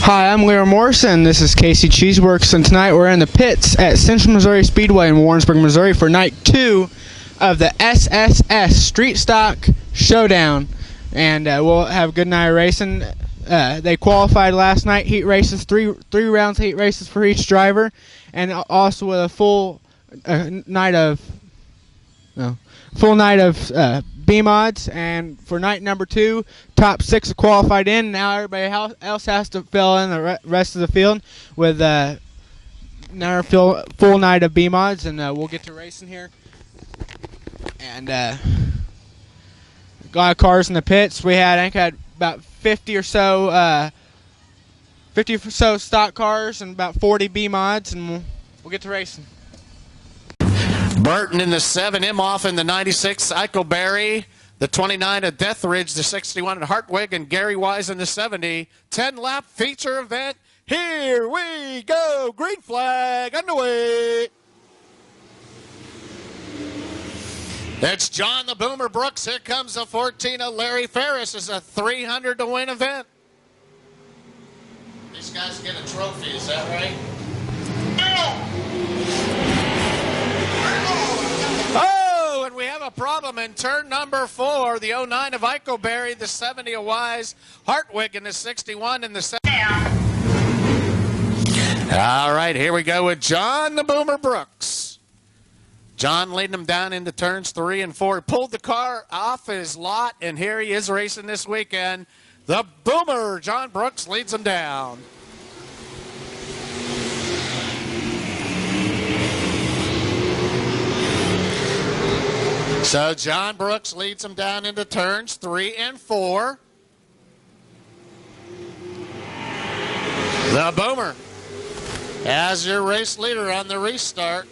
Hi, I'm Lear Morrison. This is Casey Cheeseworks, and tonight we're in the pits at Central Missouri Speedway in Warrensburg, Missouri for night 2 of the SSS Street Stock Showdown. And we'll have a good night of racing. They qualified last night, heat races, three rounds heat races for each driver, and also with a full night of B mods. And for night number 2, top 6 are qualified in. Now everybody else has to fill in the rest of the field with another full night of B mods, and we'll get to racing here. And a lot of cars in the pits. I think had about 50 or so stock cars and about 40 B mods, and we'll get to racing. Burton in the 7, Imhoff in the 96, Eichelberry, the 29 at Deathridge, the 61 at Hartwig, and Gary Wise in the 70. 10-lap feature event. Here we go. Green flag underway. It's John the Boomer Brooks. Here comes the 14 of Larry Ferris. It's a 300 to win event. These guys get a trophy, is that right? Oh, and we have a problem in turn number 4. The 09 of Eichelberry, the 70 of Wise, Hartwig in the 61 and the 70. All right, here we go with John the Boomer Brooks. John leading him down into turns 3 and 4. He pulled the car off his lot, and here he is racing this weekend. The Boomer, John Brooks, leads him down. So John Brooks leads him down into turns 3 and 4. The Boomer as your race leader on the restart.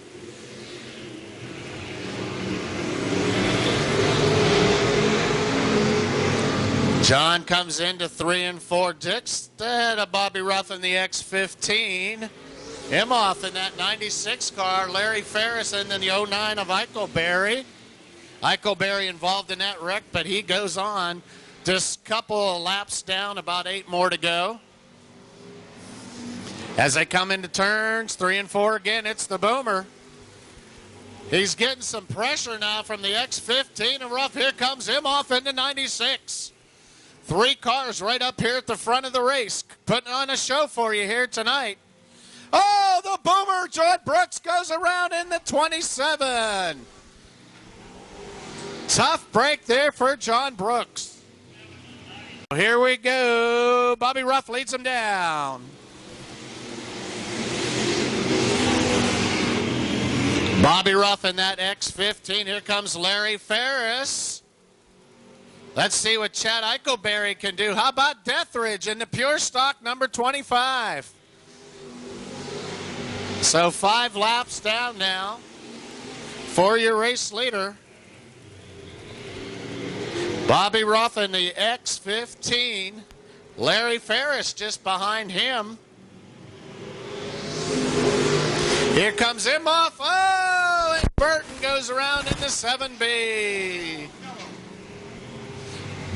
John comes into 3 and 4. Dix ahead of Bobby Ruff in the X15. Imhoff in that 96 car. Larry Ferris in the 09 of Eichelberry. Eichelberry involved in that wreck, but he goes on. Just a couple of laps down, about 8 more to go. As they come into turns 3 and 4 again, it's the Boomer. He's getting some pressure now from the X15 and Ruff. Here comes Imhoff into 96. 3 cars right up here at the front of the race, putting on a show for you here tonight. Oh, the Boomer, John Brooks, goes around in the 27. Tough break there for John Brooks. Here we go. Bobby Ruff leads him down. Bobby Ruff in that X15. Here comes Larry Ferris. Let's see what Chad Eichelberry can do. How about Deathridge in the pure stock number 25? So 5 laps down now for your race leader. Bobby Ruff in the X15. Larry Ferris just behind him. Here comes Imhoff. Oh, and Burton goes around in the 7B.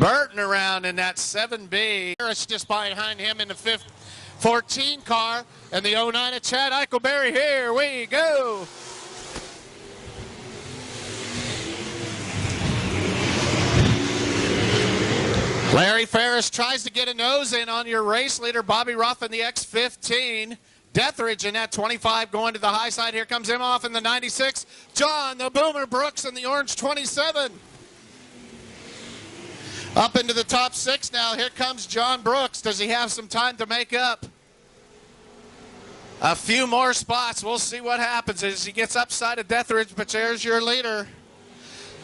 Burton around in that 7B. Ferris just behind him in the 14 car. And the 09 of Chad Eichelberry. Here we go. Larry Ferris tries to get a nose in on your race leader, Bobby Ruff in the X15. Deathridge in that 25 going to the high side. Here comes Imhoff in the 96. John the Boomer Brooks in the orange 27. Up into the top 6 now. Here comes John Brooks. Does he have some time to make up? A few more spots. We'll see what happens as he gets upside of Deathridge, but there's your leader.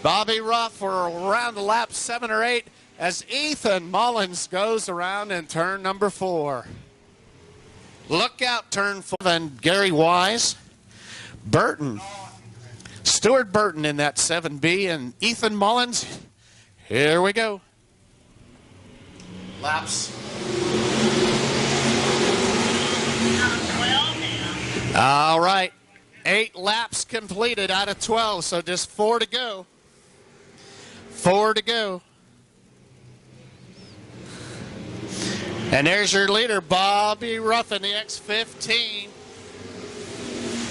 Bobby Ruff for around lap 7 or 8. As Ethan Mullins goes around in turn number 4. Look out, turn 4. And Gary Wise. Burton. Stuart Burton in that 7B. And Ethan Mullins. Here we go. Laps. All right. 8 laps completed out of 12. So just 4 to go. 4 to go. And there's your leader, Bobby Ruffin, the X15.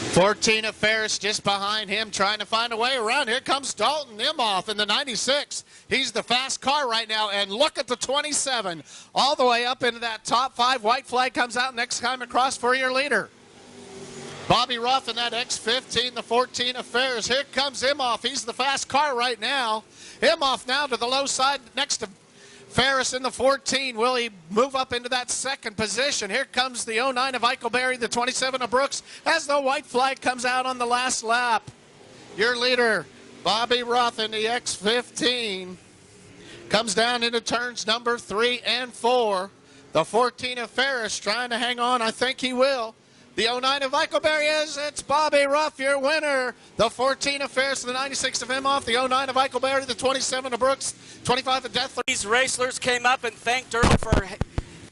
14 of Ferris just behind him, trying to find a way around. Here comes Dalton Imhoff in the 96. He's the fast car right now, and look at the 27. All the way up into that top 5. White flag comes out next time across for your leader. Bobby Ruffin, that X15, the 14 of Ferris. Here comes Imhoff. He's the fast car right now. Imhoff now to the low side next to Ferris in the 14. Will he move up into that second position? Here comes the 09 of Eichelberry, the 27 of Brooks, as the white flag comes out on the last lap. Your leader, Bobby Ruffin, the X15, comes down into turns number 3 and 4. The 14 of Ferris trying to hang on. I think he will. The 09 of Eichelberry is, it's Bobby Ruff, your winner. The 14 of Ferris, the 96 of Imhoff, the 09 of Eichelberry, the 27 of Brooks, 25 of Deathler. These racers came up and thanked Earl for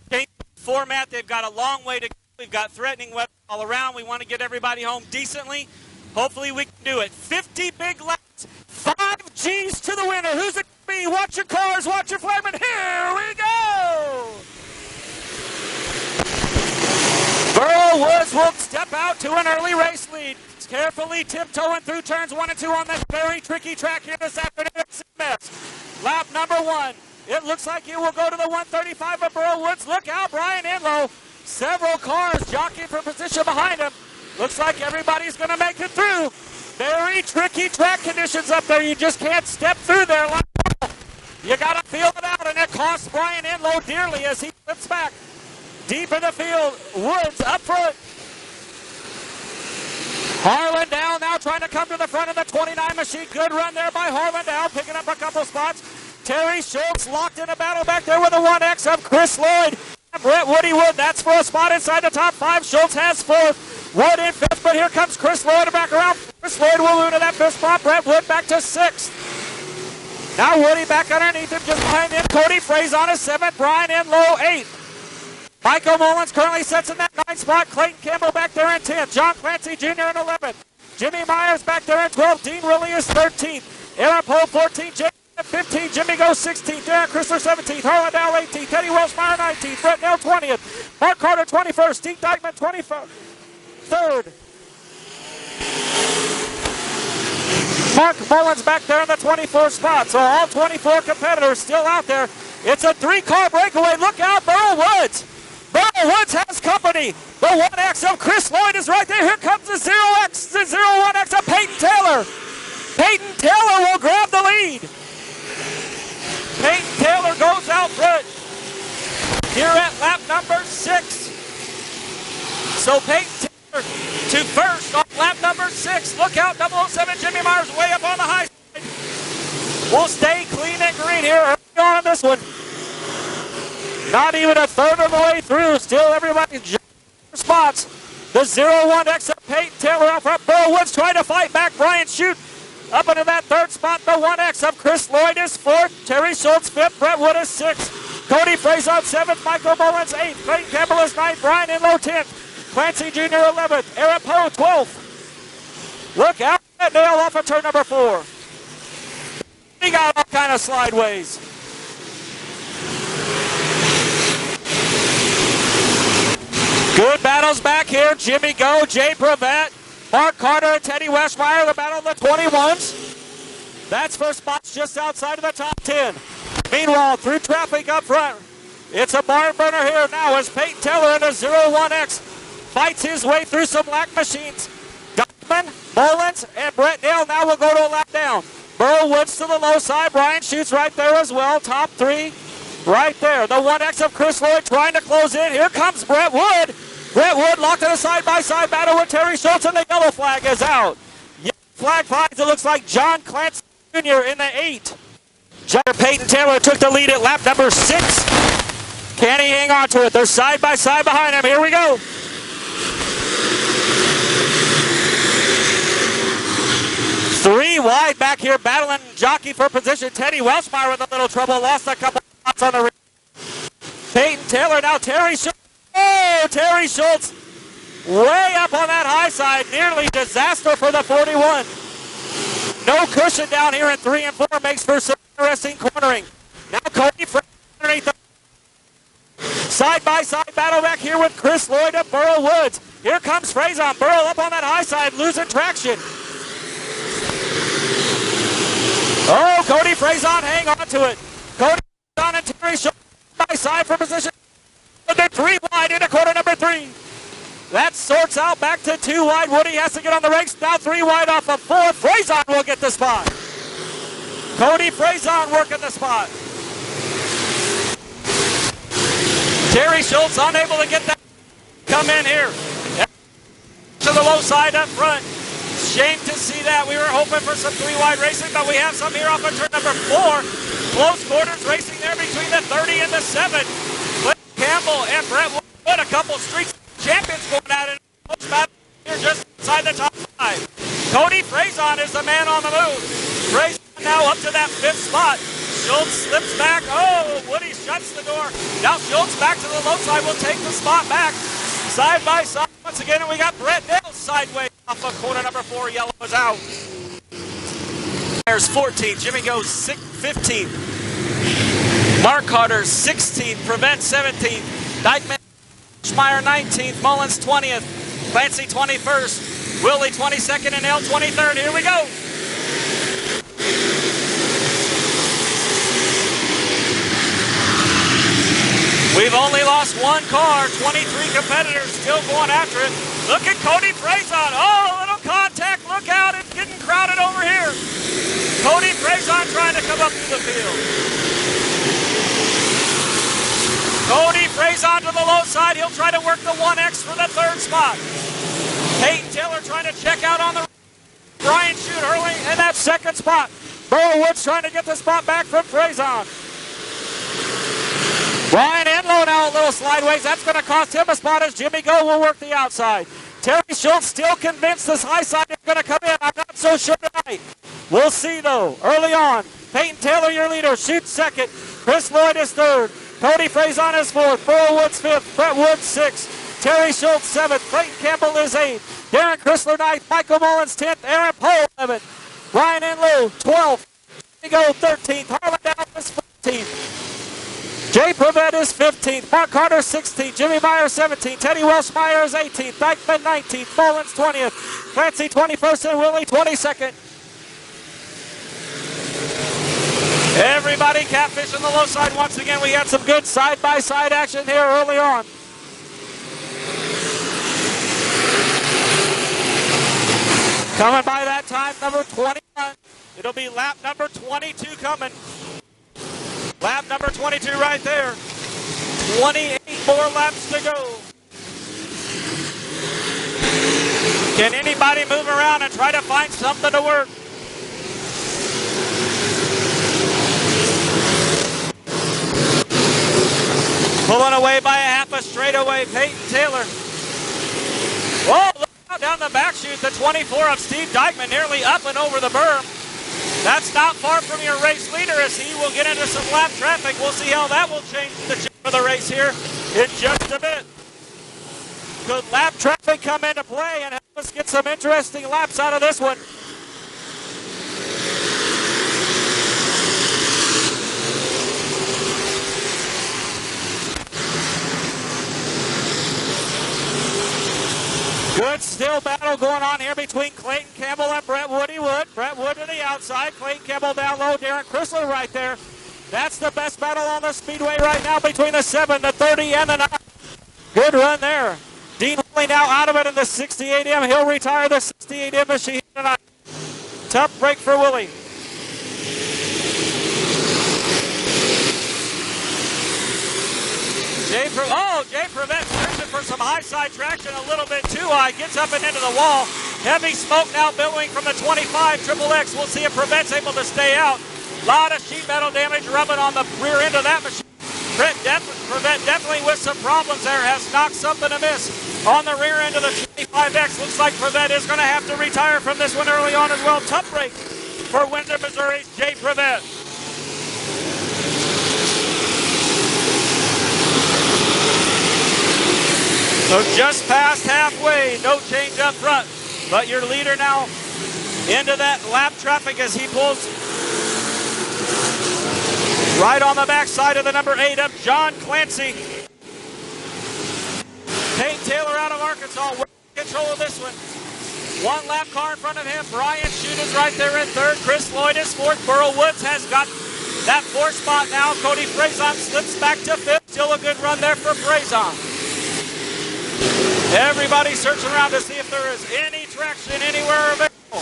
changing the format. They've got a long way to go. We've got threatening weather all around. We want to get everybody home decently. Hopefully we can do it. 50 big laps, 5 G's to the winner. Who's it going to be? Watch your cars, watch your flagman. Here we go! Burl Woods will step out to an early race lead. Carefully tiptoeing through turns 1 and 2 on this very tricky track here this afternoon at CMS. Lap number 1. It looks like it will go to the 135 of Burl Woods. Look out, Brian Enlow. Several cars jockeying for position behind him. Looks like everybody's going to make it through. Very tricky track conditions up there. You just can't step through there. You got to feel it out, and it costs Brian Enlow dearly as he slips back. Deep in the field, Woods up front. Harlan down now trying to come to the front of the 29 machine. Good run there by Harlan down, picking up a couple spots. Terry Schultz locked in a battle back there with a 1X of Chris Lloyd. And Brett Woody Wood, that's for a spot inside the top 5. Schultz has 4th. Wood in 5th, but here comes Chris Lloyd back around. Chris Lloyd will lose to that 5th spot. Brett Wood back to 6th. Now Woody back underneath him, just behind him. Cody Frazon is 7th. Brian Enlow 8th. Michael Mullins currently sits in that 9th spot. Clayton Campbell back there in 10th. John Clancy Jr. in 11th. Jimmy Myers back there in 12th. Dean Riley is 13th. Aaron Pohl 14th. Jay 15th. Jimmy Goes 16th. Darren Chrysler 17th. Harlan Dow 18th. Teddy Welshmeyer 19th. Brett Nell 20th. Mark Carter 21st. Steve Dykeman 23rd. Mark Mullins back there in the 24th spot. So all 24 competitors still out there. It's a 3-car breakaway. Look out, Burl Woods. Burl Woods has company. The 1X of Chris Lloyd is right there. Here comes the 0X, the 01X of Peyton Taylor. Peyton Taylor will grab the lead. Peyton Taylor goes out front here at lap number 6. So Peyton Taylor to first on lap number 6. Look out, 007 Jimmy Myers way up on the high side. We'll stay clean and green here early on this one. Not even a third of the way through. Still everybody's jumping for spots. The 01X of Peyton Taylor out front. Burl Woods trying to fight back. Brian Shute up into that 3rd spot. The 1X of Chris Lloyd is 4th. Terry Schultz 5th. Brett Wood is 6th. Cody Frazon 7th. Michael Mullins 8th. Clayton Campbell is 9th. Brian Enlow 10th. Clancy Jr. 11th. Aaron Poe 12th. Look out. That nail off of turn number 4. He got all kind of slideways. Good battles back here. Jimmy Go, Jay Prevet, Mark Carter, and Teddy Westmeyer. The battle of the 21s. That's for spots just outside of the top 10. Meanwhile, through traffic up front, it's a barn burner here now as Peyton Taylor in a 01X fights his way through some lack machines. Duckman, Mullins, and Brett Dale now will go to a lap down. Burl Woods to the low side. Brian Schute's right there as well. Top 3 right there. The 1X of Chris Lloyd trying to close in. Here comes Brett Wood. Brett Wood locked in a side-by-side battle with Terry Schultz, and the yellow flag is out. Yellow flag flies. It looks like John Clancy Jr. in the 8. Peyton Taylor took the lead at lap number 6. Can he hang on to it? They're side-by-side behind him. Here we go. Three wide back here, battling jockey for position. Teddy Welshmeyer with a little trouble. Lost a couple spots on the ring. Peyton Taylor now. Terry Schultz. Oh, Terry Schultz way up on that high side. Nearly disaster for the 41. No cushion down here in 3 and 4 makes for some interesting cornering. Now Cody underneath the Side-by-side battle back here with Chris Lloyd of Burrow Woods. Here comes Faison. Burrow up on that high side, losing traction. Oh, Cody Faison, hang on to it. Cody Faison and Terry Schultz by side for position. They're 3 wide into quarter number 3. That sorts out back to 2 wide. Woody has to get on the race. Now 3 wide off of 4. Faison will get the spot. Cody Faison working the spot. Terry Schultz unable to get that come in here. To the low side up front. Shame to see that. We were hoping for some 3 wide racing, but we have some here off of turn number 4. Close quarters racing there between the 30 and the 7. Clint Campbell and Brett Wood, a couple street champions going at it. Close battle here just inside the top 5. Cody Faison is the man on the move. Faison now up to that 5th spot. Schultz slips back. Oh, Woody shuts the door. Now Schultz back to the low side will take the spot back. Side by side once again, and we got Brett Nels sideways off of corner number 4. Yellow is out. There's 14. Jimmy goes 15th. Mark Carter 16th. Prevent 17th. Dykeman Schmeier 19th. Mullins 20th. Clancy 21st. Willie 22nd and L 23rd. Here we go. We've only lost 1 car, 23 competitors still going after it. Look at Cody Faison. Oh, a little contact. Look out. It's getting crowded over here. Cody Faison trying to come up through the field. Cody Faison to the low side. He'll try to work the 1X for the 3rd spot. Peyton Taylor trying to check out on the Brian Shute early in that 2nd spot. Burrow Woods trying to get the spot back from Faison. Brian Enlow now a little sideways. That's going to cost him a spot as Jimmy Go will work the outside. Terry Schultz still convinced this high side is going to come in. I'm not so sure tonight. We'll see, though. Early on, Peyton Taylor, your leader, shoots 2nd. Chris Lloyd is 3rd. Cody Faison is 4th. Burrow Woods 5th. Brett Woods 6th. Terry Schultz 7th. Clayton Campbell is 8th. Darren Chrysler 9th. Michael Mullins 10th. Aaron Poe 11th. Brian Enlow 12th. Jimmy Go 13th. Harlan Down is 14th. Jay Prevett is 15th. Mark Carter 16th. Jimmy Meyer 17th. Teddy Welshmeyer is 18th. Dykeman 19th. Mullins 20th. Clancy 21st and Willie 22nd. Everybody catfishing the low side once again. We had some good side-by-side action here early on. Coming by that time, number 21. It'll be lap number 22 coming. Lap number 22 right there. 28 more laps to go. Can anybody move around and try to find something to work? Pulling away by a half a straightaway, Peyton Taylor. Oh, look out down the back chute, the 24 of Steve Dykeman nearly up and over the berm. That's not far from your race leader as he will get into some lap traffic. We'll see how that will change the shape of the race here in just a bit. Could lap traffic come into play and help us get some interesting laps out of this one? Good still battle going on here between Clayton Campbell and Brett Woody Wood. Brett Wood to the outside. Clayton Campbell down low. Darren Chrysler right there. That's the best battle on the speedway right now between the 7, the 30, and the 9. Good run there. Dean Holley now out of it in the 68M. He'll retire the 68M machine tonight. Tough break for Willie. Jay Prevett searching for some high side traction a little bit too high. Gets up and into the wall. Heavy smoke now billowing from the 25 XXX. We'll see if Prevett's able to stay out. A lot of sheet metal damage rubbing on the rear end of that machine. Prevett definitely with some problems there. Has knocked something amiss on the rear end of the 25X. Looks like Prevett is going to have to retire from this one early on as well. Tough break for Windsor, Missouri's Jay Prevett. So just past halfway, no change up front. But your leader now into that lap traffic as he pulls right on the backside of the number 8 of John Clancy. Peyton Taylor out of Arkansas. We're in control of this one. One lap car in front of him. Brian Shute is right there in third. Chris Lloyd is fourth. Burl Woods has got that fourth spot now. Cody Frazon slips back to fifth. Still a good run there for Frazon. Everybody searching around to see if there is any traction anywhere available.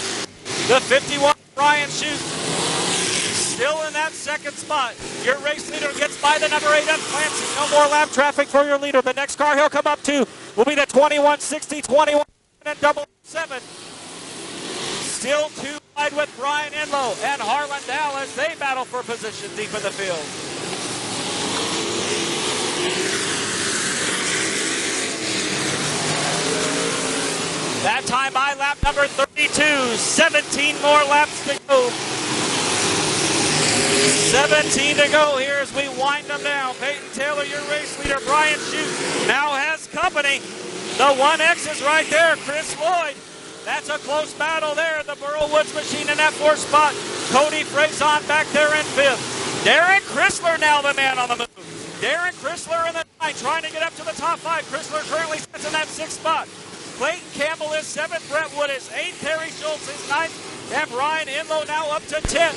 The 51, Brian Shute, still in that second spot. Your race leader gets by the number 8 of Clancy. No more lap traffic for your leader. The next car he'll come up to will be the 2160, 21 and 777. Still too wide with Brian Enlow and Harlan Dow as they battle for position deep in the field. That time by lap number 32. 17 more laps to go. 17 to go here as we wind them down. Peyton Taylor, your race leader. Brian Shute now has company. The 1X is right there. Chris Lloyd. That's a close battle there. The Burl Woods machine in that fourth spot. Cody Frazon back there in fifth. Darren Chrysler now the man on the move. Darren Chrysler in the 9 trying to get up to the top 5. Chrysler currently sits in that 6th spot. Clayton Campbell is 7th. Brett Wood is 8th. Terry Schultz is 9th. And Brian Enlow now up to 10th.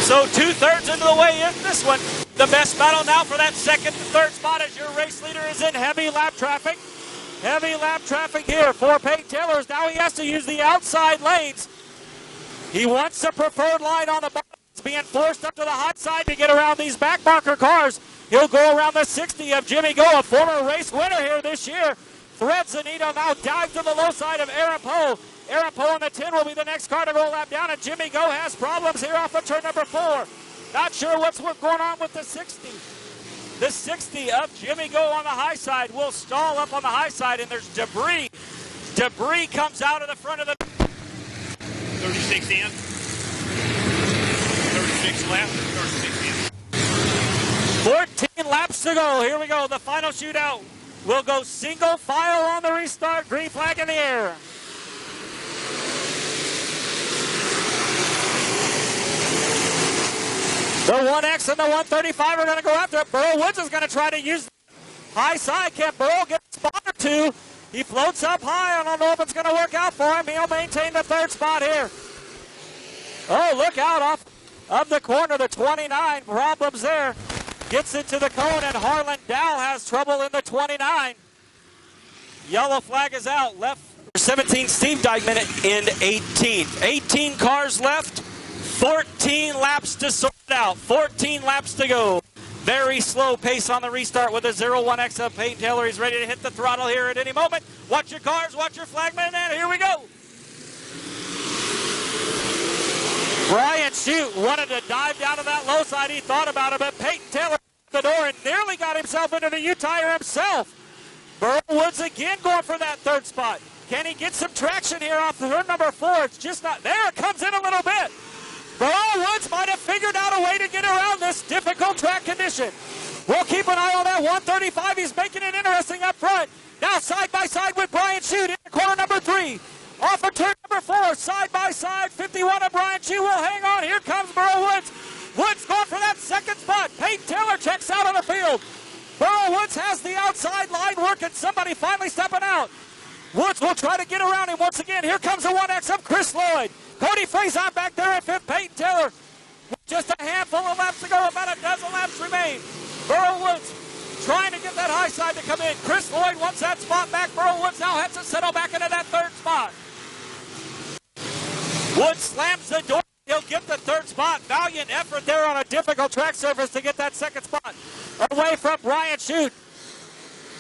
So 2/3 into the way in this one. The best battle now for that second and third spot as your race leader is in heavy lap traffic. Heavy lap traffic here for Peyton Taylor. Now he has to use the outside lanes. He wants the preferred line on the bottom. He's being forced up to the hot side to get around these back marker cars. He'll go around the 60 of Jimmy Go, a former race winner here this year. Threads the needle now, dive to the low side of Aaron Poe. Aaron Poe on the 10 will be the next car to go lap down, and Jimmy Go has problems here off of turn number 4. Not sure what's going on with the 60. The 60 of Jimmy Go on the high side will stall up on the high side, and there's debris. Debris comes out of the front of the... 36 in. 36 left, 36 in. 14 laps to go. Here we go. The final shootout will go single file on the restart. Green flag in the air. The 1X and the 135 are going to go after it. Burl Woods is going to try to use the high side. Can Burl get a spot or two? He floats up high. I don't know if it's going to work out for him. He'll maintain the third spot here. Oh, look out off of the corner. The 29. Problems there. Gets into the cone, and Harlan Dow has trouble in the 29. Yellow flag is out. Left 17, Steve Dykeman in 18th. 18 cars left. 14 laps to sort out. 14 laps to go. Very slow pace on the restart with a 0-1X of Peyton Taylor. He's ready to hit the throttle here at any moment. Watch your cars, watch your flagman, and here we go. Brian Shute wanted to dive down to that low side. He thought about it, but Peyton Taylor at the door and nearly got himself into the U-tire himself. Burl Woods again going for that third spot. Can he get some traction here off turn number 4? It's just not there. It comes in a little bit. Burl Woods might have figured out a way to get around this difficult track condition. We'll keep an eye on that 135. He's making it interesting up front. Now side by side with Brian Shute in corner number 3. Off of turn number 4, side by side. 51 of Brian Shute will hang on. Here comes Burl Woods. Woods going for that second spot. Peyton Taylor checks out on the field. Burl Woods has the outside line working. Somebody finally stepping out. Woods will try to get around him once again. Here comes the 1X of Chris Lloyd. Cody Frazon back there in fifth. Peyton Taylor. Just a handful of laps to go. About a dozen laps remain. Burl Woods trying to get that high side to come in. Chris Lloyd wants that spot back. Burl Woods now has to settle back into that third spot. Woods slams the door. He'll get the third spot. Valiant effort there on a difficult track surface to get that second spot. Away from Brian Shute.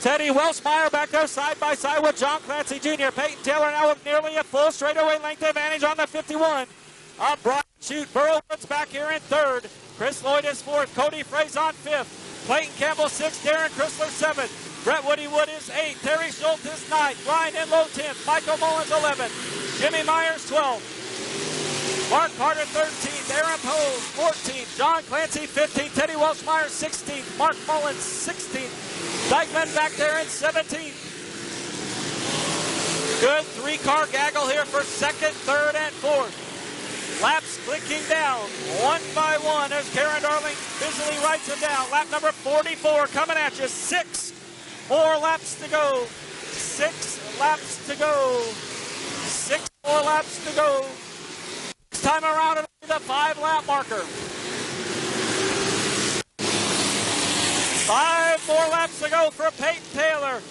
Teddy Welsmeyer back there side by side with John Clancy Jr. Peyton Taylor now with nearly a full straightaway length advantage on the 51. Brian Shute. Burl Woods back here in third. Chris Lloyd is fourth. Cody Frazon fifth. Clayton Campbell sixth. Darren Chrysler seventh. Brett Woody Wood is eighth. Terry Schultz is ninth. Brian Enlow 10th. Michael Mullins 11th. Jimmy Myers 12th. Mark Carter 13th. Aaron Poe 14th. John Clancy 15th. Teddy Welsmeyer 16th. Mark Mullins 16th. Dykeman back there in 17th. Good three-car gaggle here for second, third, and fourth. Laps clicking down one by one as Karen Darling busily writes them down. Lap number 44 coming at you. 6, more laps to go. 6 laps to go. 6 more laps to go. This time around, it'll be the 5-lap marker. 5 more laps to go for Peyton Taylor,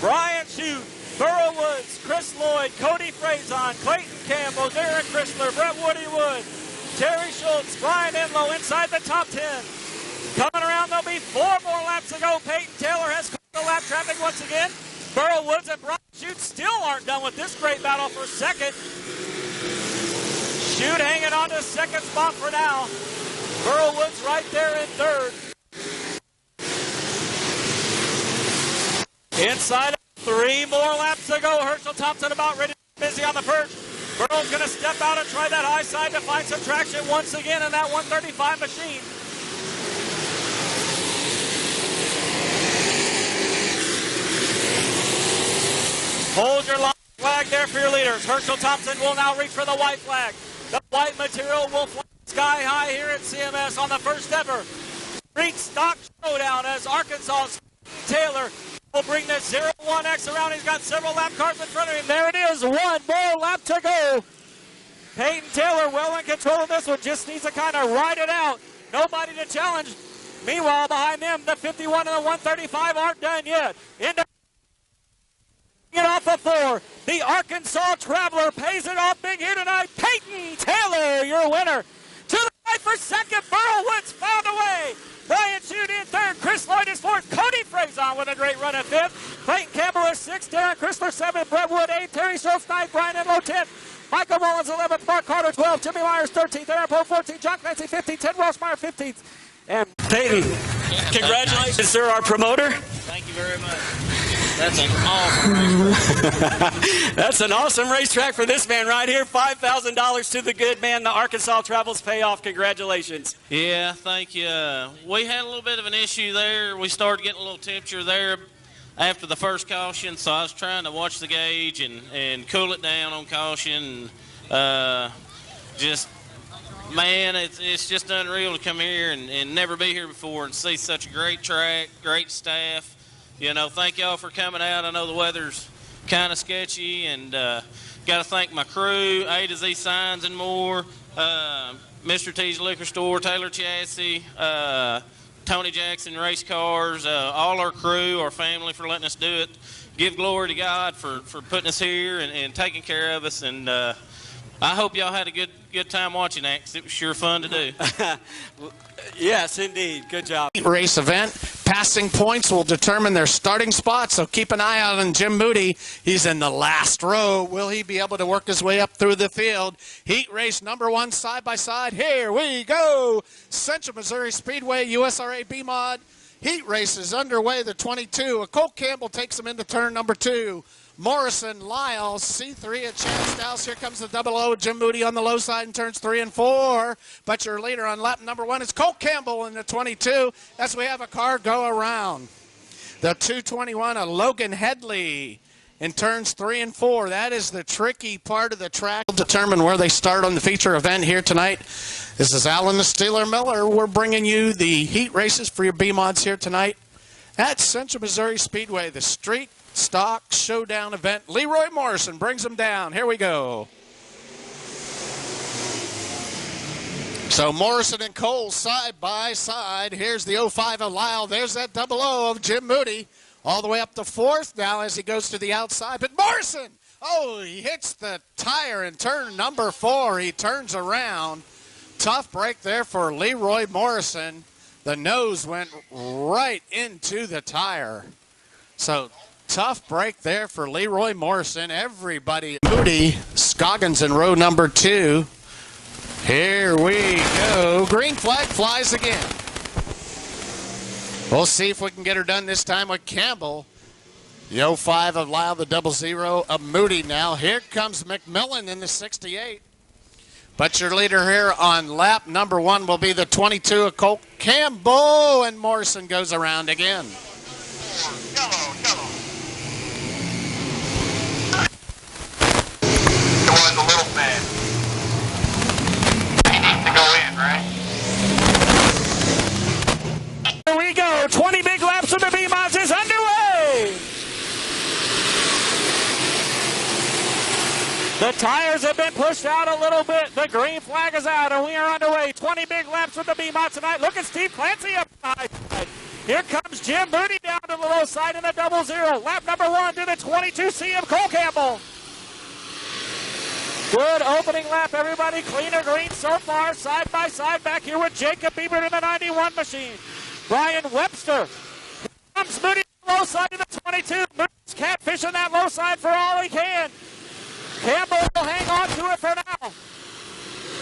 Brian Shute, Burrow Woods, Chris Lloyd, Cody Frazon, Clayton Campbell, Derek Chrysler, Brett Woody Wood, Terry Schultz, Brian Enlow inside the top 10. Coming around, there'll be 4 more laps to go. Peyton Taylor has caught the lap traffic once again. Burrow Woods and Brian Shute still aren't done with this great battle for second. Shute hanging on to second spot for now. Burrow Woods right there in third. Inside, 3 more laps to go. Herschel Thompson about ready to be busy on the perch. Burrow's going to step out and try that high side to find some traction once again in that 135 machine. Hold your line flag there for your leaders. Herschel Thompson will now reach for the white flag. The white material will fly sky high here at CMS on the first ever Street Stock Showdown as Arkansas' Taylor will bring the 01X around. He's got several lap cars in front of him. There it is. 1 more lap to go. Peyton Taylor well in control of this one. Just needs to kind of ride it out. Nobody to challenge. Meanwhile, behind them, the 51 and the 135 aren't done yet. Into it off of 4. The Arkansas Traveler pays it off big here tonight. Peyton Taylor, your winner. To the right for second. Burrow Woods found a way. Brian Shute in third. Chris Lloyd is fourth. Cody Frazon with a great run at 5th. Clayton Campbell is 6th. Darren Chrysler 7th. Brett Wood 8th. Terry Schultz 9th. Brian Enlow 10th. Michael Mullins 11th. Mark Carter 12th. Jimmy Myers 13th. Aaron Poe 14th. John Clancy 15th. Ted Welshmeyer 15th. And Peyton, congratulations, sir, our promoter. Thank you very much. That's an awesome racetrack. That's an awesome racetrack for this man right here. $5,000 to the good man. The Arkansas Travels payoff. Congratulations. Yeah, thank you. We had a little bit of an issue there. We started getting a little temperature there after the first caution, so I was trying to watch the gauge and cool it down on caution. Man, it's just unreal to come here and never be here before and see such a great track, great staff. You know, thank y'all for coming out. I know the weather's kind of sketchy, and got to thank my crew, A to Z Signs and more, Mr. T's Liquor Store, Taylor Chassis, Tony Jackson Race Cars, all our crew, our family for letting us do it. Give glory to God for putting us here and taking care of us, and I hope y'all had a good time watching that, because it was sure fun to do. Yes, indeed. Good job. Race event. Passing points will determine their starting spot, so keep an eye out on Jim Moody. He's in the last row. Will he be able to work his way up through the field? Heat race number 1 side by side. Here we go. Central Missouri Speedway USRA B-Mod. Heat race is underway. The 22. Colt Campbell takes him into turn number 2. Morrison, Lyle, C3 at Chance Dowse. Here comes the 00. Jim Moody on the low side in turns 3 and 4. But your leader on lap number 1 is Colt Campbell in the 22 as we have a car go around. The 221, a Logan Headley in turns 3 and 4. That is the tricky part of the track. We'll determine where they start on the feature event here tonight. This is Alan the Steeler Miller. We're bringing you the heat races for your B-Mods here tonight at Central Missouri Speedway, the Street Stock Showdown event. Leroy Morrison brings them down. Here we go. So Morrison and Cole side by side. Here's the 05 of Lyle. There's that 00 of Jim Moody. All the way up to 4th now as he goes to the outside. But Morrison, he hits the tire in turn number 4. He turns around. Tough break there for Leroy Morrison. The nose went right into the tire. So tough break there for Leroy Morrison. Everybody, Moody, Scoggins in row number 2. Here we go. Green flag flies again. We'll see if we can get her done this time with Campbell. The 05 of Lyle, the 00 of Moody now. Here comes McMillan in the 68. But your leader here on lap number 1 will be the 22 of Colt Campbell, and Morrison goes around again. A little fast. He needs to go in, right? Here we go. 20 big laps of the B-Mods is underway. The tires have been pushed out a little bit. The green flag is out, and we are underway. 20 big laps with the B-Mod tonight. Look at Steve Clancy up high side. Here comes Jim Moody down to the low side in the 00. Lap number 1 to the 22C of Cole Campbell. Good opening lap, everybody. Cleaner green so far. Side by side back here with Jacob Ebert in the 91 machine. Brian Webster. Here comes Moody on the low side of the 22. Moody's catfishing that low side for all he can. Campbell will hang on to it for now.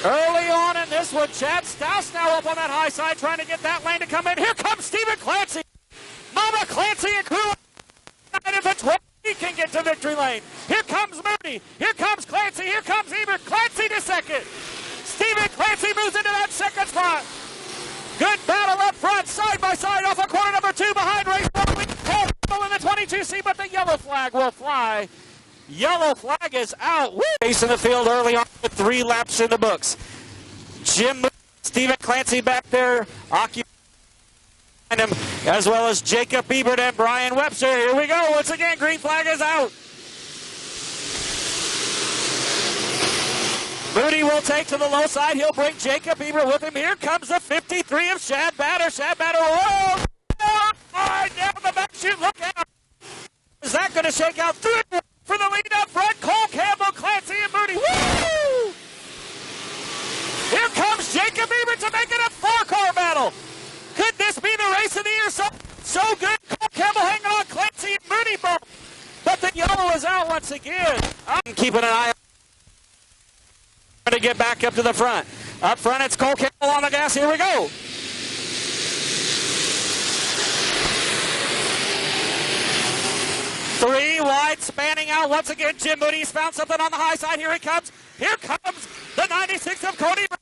Early on in this one, Chad Stouse now up on that high side trying to get that lane to come in. Here comes Stephen Clancy. Mama Clancy and crew. If it's 12, he can get to victory lane. Here comes Moody. Here comes Clancy. Here comes Ebert. Clancy to second. Stephen Clancy moves into that second spot. Good battle up front, side by side off of corner number 2 behind race 1. Cole Campbell in the 22C, but the yellow flag will fly. Yellow flag is out. Pace in the field early on with 3 laps in the books. Jim, Stephen Clancy back there occupying him, as well as Jacob Ebert and Brian Webster. Here we go. Once again, green flag is out. Moody will take to the low side. He'll bring Jacob Ebert with him. Here comes the 53 of Shad Batter. Shad Batter, whoa! Down the back chute. Look out. Is that going to shake out? 3 for the lead up front. Cole Campbell, Clancy, and Moody. Woo! Here comes Jacob Ebert to make it a 4-car battle. Could this be the race of the year? So good. Cole Campbell hanging on. Clancy and Moody bump. But the yellow is out once again. I'm keeping an eye on to get back up to the front. Up front, it's Cole Campbell on the gas. Here we go. Three wide, spanning out once again. Jim Moody's found something on the high side. Here he comes. Here comes the 96 of Cody Brill.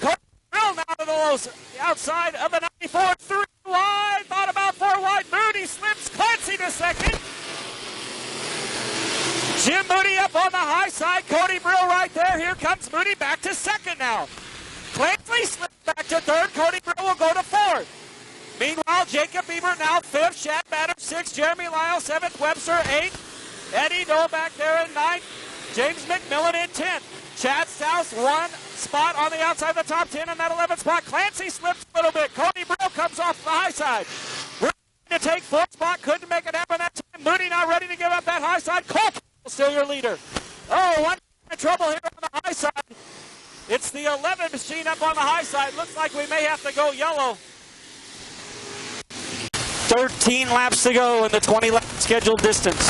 Cody Brill now to the low outside of the 94. 3 wide. Thought about 4 wide. Moody slips. Clancy to second. Jim Moody up on the high side. Cody Brill right there. Here comes Moody back to second now. Clancy slips back to third. Cody Brill will go to fourth. Meanwhile, Jacob Ebert now 5th, Shad Batter 6th, Jeremy Lyle 7th, Webster 8th, Eddie Doe back there in 9th, James McMillan in 10th. Chad Stouse 1 spot on the outside of the top 10 in that 11th spot. Clancy slips a little bit. Cody Brill comes off the high side. Brill to take 4th spot, couldn't make it happen that time. Moody not ready to give up that high side. Cole still your leader. Oh, one in trouble here on the high side. It's the 11 machine up on the high side. Looks like we may have to go yellow. 13 laps to go in the 20-lap scheduled distance.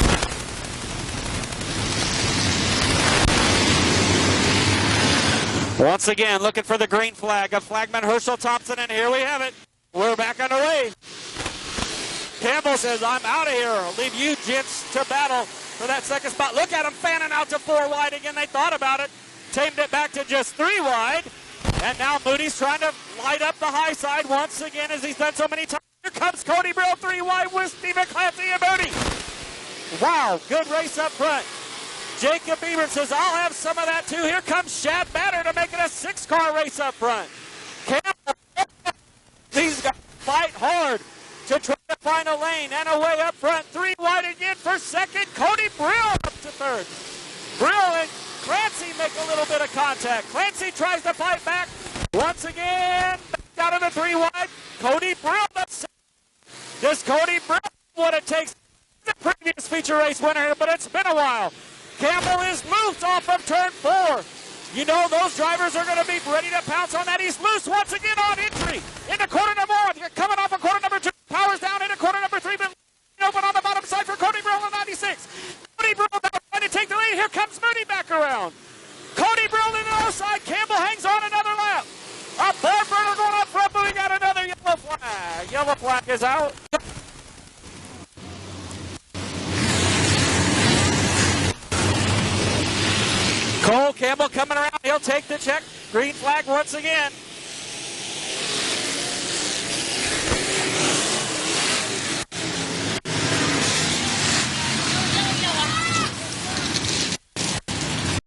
Once again, looking for the green flag of flagman Herschel Thompson, and here we have it. We're back underway. Campbell says, I'm out of here. I'll leave you gents to battle for that second spot. Look at him fanning out to 4 wide again. They thought about it. Tamed it back to just 3 wide. And now Moody's trying to light up the high side once again, as he's done so many times. Here comes Cody Brill 3 wide with Stephen Clancy and Moody. Wow, good race up front. Jacob Ebert says, I'll have some of that too. Here comes Shad Batter to make it a 6-car race up front. Campbell, these guys fight hard to try to find a lane and a way up front. 3 wide again for second. Cody Brill up to third. Brill and Clancy make a little bit of contact. Clancy tries to fight back. Once again, back out of the 3 wide. Cody Brill. Does Cody Brill what it takes? The previous feature race winner here, but it's been a while. Campbell is loose off of turn 4. You know those drivers are going to be ready to pounce on that. He's loose once again on entry. Into corner number 1. Coming off of corner number 2. Powers down into corner number 3. But open on the bottom side for Cody Brill in 96. Cody Brill now trying to take the lead. Here comes Moody back around. Cody Brill in the outside. Campbell hangs on another lap. A 4-burner going up front, but we got another yellow flag. Yellow flag is out. Cole Campbell coming around. He'll take the check. Green flag once again.